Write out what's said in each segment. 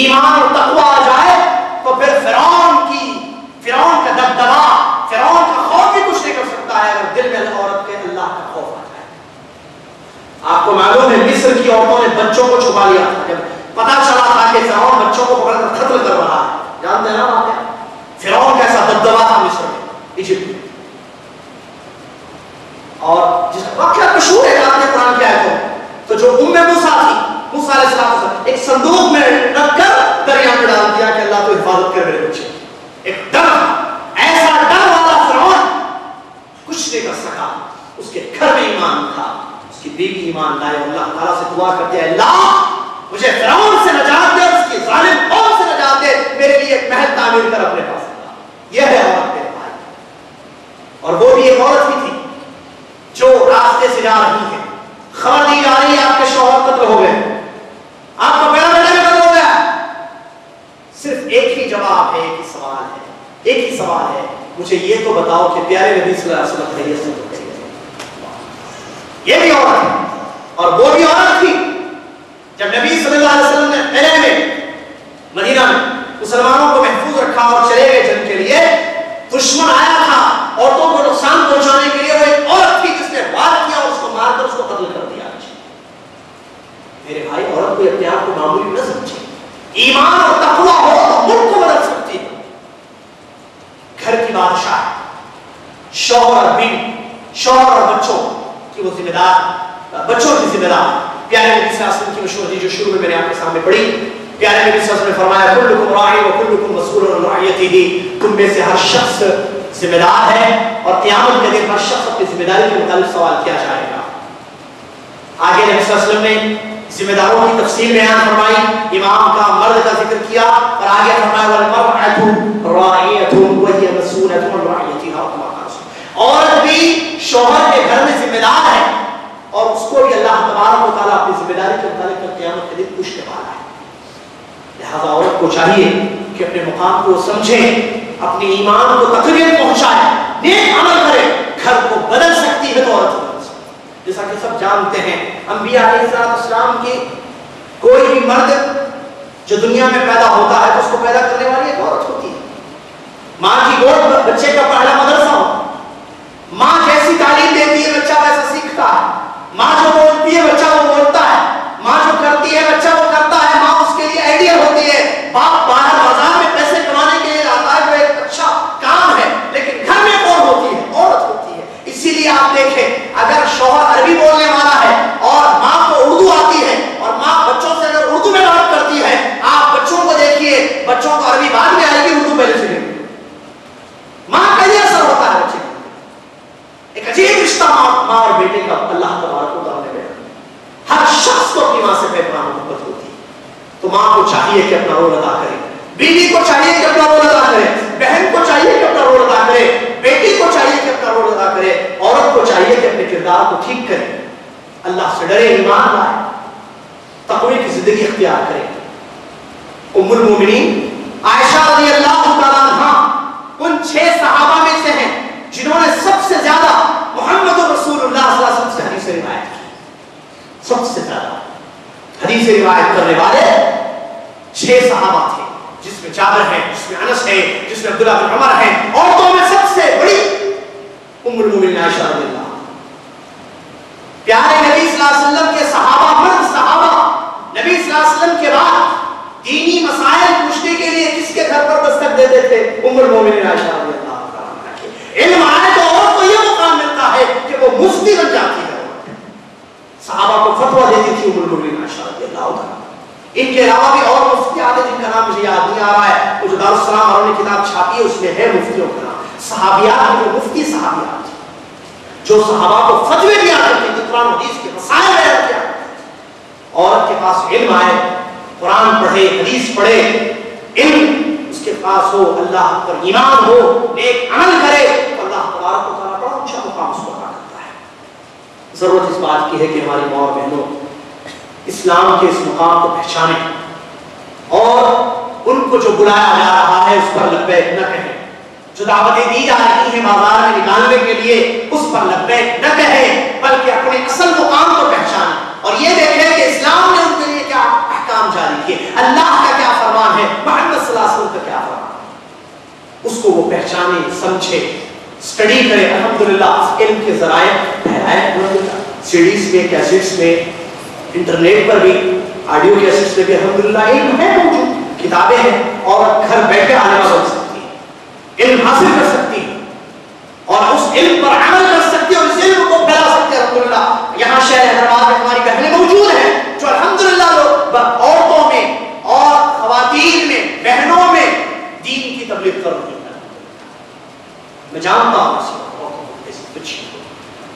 ایمان اور تقویٰ آ جائے تو پھر فرعون کا دبدبا، فرعون کا خوف بھی کچھ نہیں کر سکتا ہے اگر دل میں عورت کے اللہ کا خوف آ جائے۔ آپ کو معلوم ہے مصر کی عورتوں نے بچوں کو چھپا لیا تھا، جب پتا چلا تھا کہ فرعون بچوں کو پکڑ کر قتل کر رہا ہے، جانتے ہیں نا واقعہ فرعون کیسا دبدبا تھا مصر میں، ایجپٹ میں، اور جس کا واقعہ مشہور ہے جانتے ہیں قرآن کی آیتوں میں، تو جو موسیٰ تھی، موسیٰ علیہ السلام ایک صندوق میں رکھ کر دریا میں ڈال دیا کہ اللہ تو حفاظت کر میرے بچے، ایک ڈر، ایسا ڈر والا فرعون کچھ نہیں کر سکا، اس کے گھر میں ایمان تھا، اس کی بیوی ایمان لائے، اللہ تعالیٰ سے دعا کرتے ہیں اللہ مجھے فرعون سے نجات دے، اس کی ظالم قوم سے نجات دے، میرے لیے ایک محل تعمیر کر اپنے پاس۔ یہ ہے عورت میرے بھائی، اور وہ بھی ایک عورت ہی تھی جو راستے سے جا رہی ہے، خبر دی جا رہی ہے آپ کے شوہر قتل ہو گئے، آپ کا بیٹا بیٹا بھی قتل ہو گیا، صرف ایک ہی جواب ہے، ایک ہی سوال ہے، ایک ہی سوال ہے، مجھے یہ تو بتاؤ کہ پیارے نبی صلی اللہ علیہ وسلم خیریت سے تو خیریت۔ یہ بھی عورت ہے اور وہ بھی عورت تھی جب نبی صلی اللہ علیہ وسلم نے قلعے میں مدینہ میں مسلمانوں کو محفوظ رکھا اور چلے گئے جنگ کے لیے، دشمن آیا تھا عورتوں کو نقصان پہنچانے کے لیے، وہ ایک عورت تھی جس نے وار کیا اور اس کو مار کر اس کو قتل کر دیا۔ میرے بھائی عورت کو اپنے آپ کو معمولی نہ سمجھے، ایمان اور تقویٰ ہو تو ملک کو بدل سکتی ہے۔ گھر کی بادشاہ، شوہر اور بیوی، شوہر اور بچوں کی وہ ذمہ دار، بچوں کی ذمہ دار۔ پیارے نبی صلی اللہ علیہ وسلم کی مشہور حدیث جو شروع میں نے آپ کے سامنے پڑھی، پیارے نبی صلی اللہ علیہ وسلم نے فرمایا کلکم راع و کلکم مسئول عن رعیتہ، تم میں سے ہر شخص ذمہ دار ہے اور قیامت کے دن ہر شخص اپنی ذمہ داری کے متعلق سوال کیا جائے گا۔ آگے نبی صلی اللہ علیہ وسلم نے ذمہ داروں کی تفصیل بیان فرمائی، امام کا، مرد کا ذکر کیا، اور آگے فرمایا والمرأة راعیۃ وہی مسئولۃ عن رعیتہا، عورت بھی شوہر کے گھر میں ذمہ دار ہے اور اس کو بھی اللہ تبارک و تعالیٰ اپنی ذمہ داری کے متعلق قیامت کے دن پوچھنے والا ہے۔ لہذا عورت کو چاہیے کہ اپنے مقام کو سمجھے، اپنے ایمان کو تقویت پہنچائے، نیک عمل کرے، گھر کو بدل سکتی ہے تو عورت بدل سکتی ہے۔ جیسا کہ سب جانتے ہیں انبیاء علیہ السلام کی کوئی بھی مرد جو دنیا میں پیدا ہوتا ہے تو اس کو پیدا کرنے والی ایک عورت ہوتی ہے۔ ماں کی گود بچے کا پہلا مدرسہ ہو، ماں جیسی تعلیم دیتی ہے بچہ ویسا سیکھتا ہے، ماں جو بولتی ہے بچہ وہ بولتا ہے، ماں جو کرتی ہے بچہ وہ کرتا ہے، ماں اس کے لیے آئیڈیل ہوتی ہے۔ باپ باہر بازار میں پیسے کمانے کے لیے جاتا ہے جو ایک اچھا کام ہے، لیکن گھر میں کون ہوتی ہے؟ عورت ہوتی ہے۔ اسی لیے آپ دیکھیں اگر شوہر عربی بولنے والا ہے اور ماں کو اردو آتی ہے اور ماں بچوں سے اگر اردو میں بات کرتی ہے، آپ بچوں کو دیکھیے، بچوں کو عربی بعد میں آئے گی، اردو پہلے سیکھیں گے۔ ماں کا یہ اثر ہوتا ہے بچے کو۔ ایک عجیب رشتہ ماں اور بیٹے کا اللہ تبارک و تعالیٰ نے بیان، ہر شخص کو اپنی ماں سے بے پناہ محبت ہوتی ہے، تو ماں کو چاہیے کہ اپنا رول ادا کرے، بیوی کو چاہیے کہ اپنا رول ادا کرے، بہن کو چاہیے کہ اپنا رول ادا کرے، بیٹی کو چاہیے کہ اپنا رول ادا کرے، عورت کو چاہیے کہ اپنے کردار کو ٹھیک کرے، اللہ سے ڈرے، ایمان لائے، تقوی کی زندگی اختیار کرے۔ ام المومنین عائشہ رضی اللہ تعالیٰ عنہا ان 6 صحابہ میں سے ہیں جنہوں نے سب سے زیادہ محمد رسول اللہ صلی اللہ علیہ وسلم سے حدیث روایت کی، سب سے زیادہ حدیث روایت کرنے والے 6 صحابہ تھے، جس میں جابر ہیں، جس میں انس ہے، جس میں عبداللہ بن عمر ہیں، عورتوں میں سب سے بڑی ام المومنین عائشہ رضی اللہ۔ پیارے نبی صلی اللہ علیہ وسلم کے صحابہ، مرد صحابہ، نبی صلی اللہ علیہ وسلم کے بعد دینی مسائل پوچھنے کے لیے کس کے گھر پر دستک دیتے تھے؟ ام المومنین عائشہ رضی اللہ عنہا کے۔ علم آئے تو عورت کو یہ مقام ملتا ہے کہ وہ مفتی بن جاتی ہے، صحابہ کو فتویٰ دیتی تھی ام المومنین عائشہ رضی اللہ عنہا۔ ان کے علاوہ بھی اور مفتی آتے جن کا نام مجھے یاد نہیں آ رہا ہے، وہ جو دارالسلام والوں نے کتاب چھاپی ہے اس میں ہے مفتیوں کا نام، صحابیات جو مفتی صحابیات جو صحابہ کو فتوے دیا کرتے تھے، قرآن حدیث کے مسائل بیان کیا۔ عورت کے پاس علم آئے، قرآن پڑھے، حدیث پڑھے، علم اس کے پاس ہو، اللہ پر ایمان ہو، نیک عمل کرے، اللہ تبارک و تعالیٰ بڑا اونچا مقام اس کو عطا کرتا ہے۔ ضرورت اس بات کی ہے کہ ہماری ماں اور بہنوں اسلام کے اس مقام کو پہچانیں اور ان کو جو بلایا جا رہا ہے اس پر لبیک نہ کہیں، جو دعوتیں دی جا رہی ہیں بازار میں نکالنے کے لیے اس پر لبیک نہ کہیں، بلکہ اپنے اصل مقام کو پہچانیں اور یہ دیکھیں کہ اسلام نے ان کے لیے کیا احکام جاری کیے، اللہ کا کیا فرمان ہے محمد صلی اللہ علیہ وسلم کا کیا فرمان، اس کو وہ پہچانے، سمجھے، اسٹڈی کرے. الحمدللہ علم کے ذرائع سیڈیز میں، کیسٹس میں، انٹرنیٹ پر بھی، آڈیو کیسٹس میں بھی الحمدللہ علم ہے موجود، کتابیں ہیں، اور گھر بیٹھے عالمہ بن سکتی ہے، علم حاصل کر سکتی ہے اور اس علم پر عمل کر سکتی ہے اور اس علم کو پھیلا سکتی ہے. الحمدللہ یہاں شہر حیدرآباد میں ہماری بہنیں موجود ہیں جو الحمدللہ لوگ عورتوں میں اور خواتین میں، بہنوں میں دین کی تبلیغ کر رہی ہیں. میں جانتا ہوں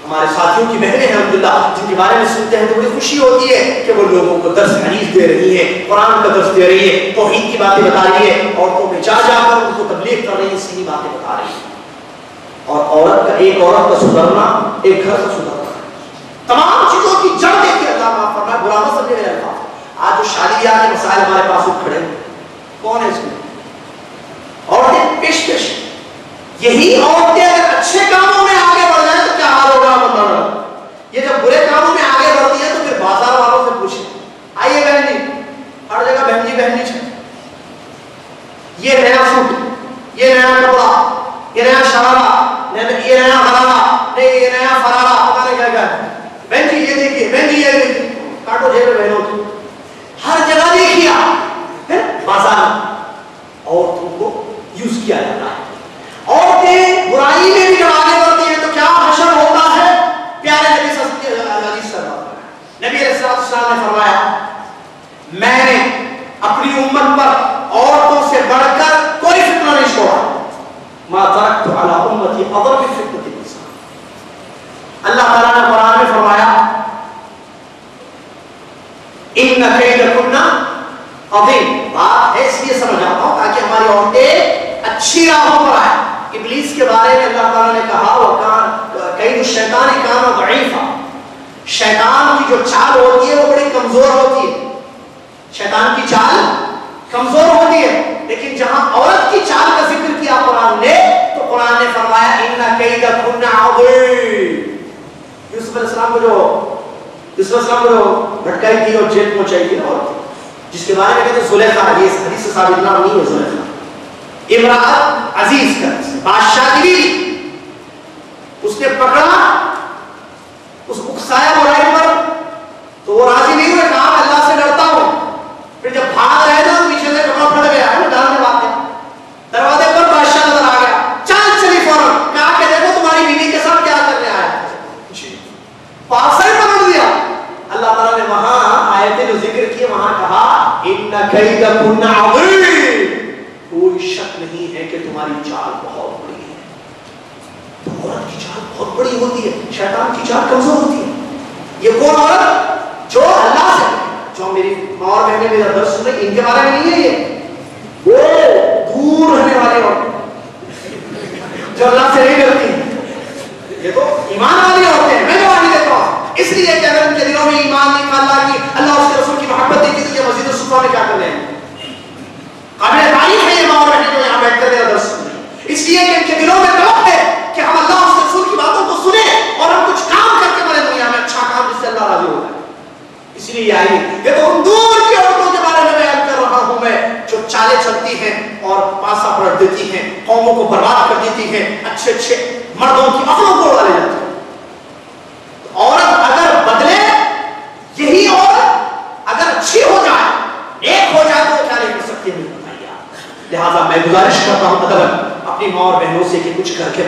ہمارے ساتھیوں کی بہنیں ہیں الحمدللہ جن کے بارے میں سنتے ہیں تو بڑی خوشی ہوتی ہے کہ وہ لوگوں کو درس حدیث دے رہی ہے، قرآن کا درس دے رہی ہے، توحید کی باتیں بتا رہی ہے، عورتوں میں جا جا کر ان کو تبلیغ کر رہی ہے، صحیح باتیں بتا رہی ہے. اور ایک عورت کا سدھرنا ایک گھر کا سدھرنا، تمام چیزوں کی جڑ دیکھیے. اللہ معاف فرمائے، برا نہ سمجھے میرے الفاظ. آج جو شادی بیاہ کے مسائل ہمارے پاس اٹھ کھڑے کون ہے اس میں؟ عورتیں پیش پیش. یہی عورتیں اگر اچھے کاموں میں آگے بڑھ جائیں تو کیا حال ہوگا؟ یہ جب برے کاموں میں آگے بڑھتی ہے تو پھر بازار والوں سے پوچھیں، آئیے بہن جی، ہر جگہ بہن جی یہ نیا سوٹ، یہ نیا کپڑا، یہ نیا شرارہ، یہ نیا غرارہ، یہ نیا فرارہ، پتہ نہیں کیا کیا. بہن جی یہ دیکھیے، بہن جی یہ دیکھیے، کاٹو جیب میں بہنوں کی، ہر جگہ دیکھیے بازار عورتوں کو یوز کیا جاتا ہے. عورتیں برائی میں بھی جب آگے بڑھتی ہیں تو کیا حشر ہوتا ہے؟ پیارے نبی صلی اللہ علیہ وسلم، نبی علیہ السلام نے فرمایا میں نے اپنی امت پر عورتوں سے بڑھ کر کوئی فتنہ نہیں چھوڑا. ما ترکت علی امتی اضر من فتنة النساء. اللہ تعالیٰ نے قرآن میں فرمایا ان کیدکن عظیم. بات ہے اس لیے سمجھ آتا ہوں تاکہ ہماری عورتیں اچھی راہوں پر آئیں. ابلیس کے بارے میں اللہ تعالیٰ نے کہا وَكَانَ كَيْدُ الشَّيْطَانِ كَانَ ضَعِيفًا. شیطان کی جو چال ہوتی ہے وہ بڑی کمزور ہوتی ہے. شیطان کی چال کمزور ہوتی ہے، لیکن جہاں عورت کی چال کا ذکر کیا قرآن نے تو قرآن نے فرمایا إِنَّ كَيْدَكُنَّ عَظِيمٌ. یوسف علیہ السلام کو جو بھٹکائی تھی اور جیل پہنچائی تھی اور جس کے بارے میں کہتے ہیں زلیخا، یہ حدیث سے ثابت نام نہیں ہے. زلیخا امرأت عزیز کا بادشاہ کی بیوی، اس نے پکڑا، اس اکسایا برائی پر تو وہ راضی نہیں ہوئے، کہا میں اللہ سے ڈرتا ہوں. پھر جب بھاگ رہے تھے پیچھے سے کپڑا پھٹ گیا ہے ڈالنے واقع دروازے پر بادشاہ نظر آ گیا، چال چلی فوراً، کہا کہ دیکھو تمہاری بیوی کے ساتھ کیا کرنے آیا ہے، پاسا ہی پکڑ دیا. اللہ تعالیٰ نے وہاں آیتیں جو ذکر کی وہاں کہا ان کیدکن عظیم. کوئی شک نہیں ہے کہ تمہاری چال بہت بڑی ہے. تو عورت کی چال بہت بڑی ہوتی ہے، شیطان کی چال کمزور ہوتی ہے. یہ کون عورت جو اللہ سے، جو میری ماں اور بہنیں میرا درس سن رہی ان کے بارے میں نہیں ہے، یہ وہ دور رہنے والے عورتیں جو اللہ سے نہیں ڈرتی. یہ تو ایمان والی عورتیں ہیں. میں گواہی دیتا ہوں اس لیے کہ اگر ان کے دلوں میں ایمان نہیں تھا، اللہ کی، اللہ اس کے رسول کی محبت نہیں تھی تو یہ مسجد الصفا میں کیا کر رہے ہیں؟ قابل تعریف ہے یہ ماں اور بہنیں جو یہاں بیٹھ کر میرا درس سن رہی ہیں، اس لیے کہ ان کے دلوں میں طلب ہے کہ ہم اللہ اس کے رسول کی باتوں کو سنیں اور ہم کچھ کام کر کے مرے دنیا میں، اچھا کام جس سے اللہ راضی ہوتا ہے. اس لیے آئیے یہ تو ان دور کی عورتوں کے بارے میں بیان کر رہا ہوں میں جو چالیں چلتی ہیں اور پاسا پلٹ دیتی ہیں، قوموں کو برباد کر دیتی ہیں، اچھے اچھے مردوں کی عقلوں کو اڑا لے جاتی ہیں. عورت اگر بدلے، یہی عورت اگر اچھی ہو جائے، نیک ہو جائے تو کیا نہیں کر سکتی ہے؟ لہٰذا میں گزارش کرتا ہوں ادب اپنی ماں اور بہنوں سے کہ کچھ کر کے